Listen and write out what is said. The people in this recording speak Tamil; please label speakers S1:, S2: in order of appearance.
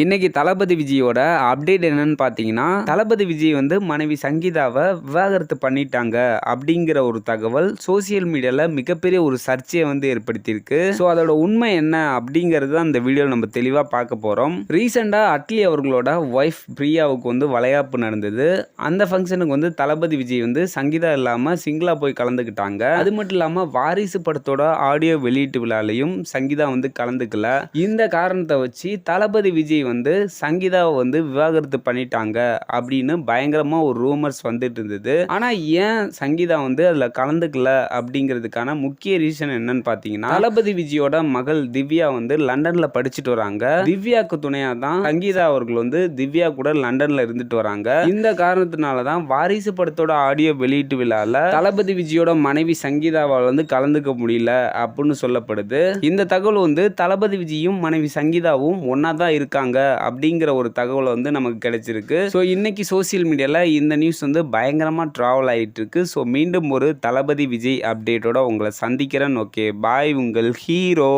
S1: இன்னைக்கு தளபதி விஜயோட அப்டேட் என்னன்னு பார்த்தீங்கன்னா, தளபதி விஜய் வந்து மனைவி சங்கீதாவை விவாகரத்து பண்ணிட்டாங்க அப்படிங்கிற ஒரு தகவல் சோசியல் மீடியால மிகப்பெரிய ஒரு சர்ச்சையை வந்து ஏற்படுத்தியிருக்கு. ஸோ அதோட உண்மை என்ன அப்படிங்கிறது தான் இந்த வீடியோ நம்ம தெளிவாக பார்க்க போகிறோம். ரீசெண்டாக அட்லி அவர்களோட ஒய்ஃப் பிரியாவுக்கு வந்து வளையாப்பு நடந்தது. அந்த ஃபங்க்ஷனுக்கு வந்து தளபதி விஜய் வந்து சங்கீதா இல்லாமல் சிங்கிளா போய் கலந்துக்கிட்டாங்க. அது மட்டும் இல்லாமல் வாரிசு படத்தோட ஆடியோ வெளியீட்டு விழாலையும் சங்கீதா வந்து கலந்துக்கல. இந்த காரணத்தை வச்சு தளபதி விஜய் வந்து சங்கீதாவை வந்து விவாகரத்து பண்ணிட்டாங்க அப்படின்னு பயங்கரமா ஒரு ரூமர்ஸ் வந்துட்டு இருந்தது. ஆனா ஏன் சங்கீதா வந்து அதுல கலந்துக்கல அப்படிங்கிறதுக்கான முக்கிய ரீசன் என்னன்னு பாத்தீங்கன்னா, தளபதி விஜயோட மகள் திவ்யா வந்து லண்டன்ல படிச்சுட்டு வராங்க. திவ்யாக்கு துணையா தான் சங்கீதா அவர்கள் வந்து திவ்யா கூட லண்டன்ல இருந்துட்டு வராங்க. இந்த காரணத்தினாலதான் வாரிசு படத்தோட ஆடியோ வெளியீட்டு விழால தளபதி விஜயோட மனைவி சங்கீதாவால் வந்து கலந்துக்க முடியல அப்படின்னு சொல்லப்படுது. இந்த தகவல் வந்து தளபதி விஜயும் மனைவி சங்கீதாவும் ஒன்னா தான் இருக்காங்க அப்படிங்கிற ஒரு தகவல் வந்து நமக்கு கிடைச்சிருக்கு. ஸோ இன்னைக்கு சோசியல் மீடியால இந்த நியூஸ் வந்து பயங்கரமா டிராவல் ஆகிட்டு இருக்கு. ஸோ மீண்டும் ஒரு தளபதி விஜய் அப்டேட்டோட உங்களை சந்திக்கிறேன். ஓகே பாய், உங்கள் ஹீரோ.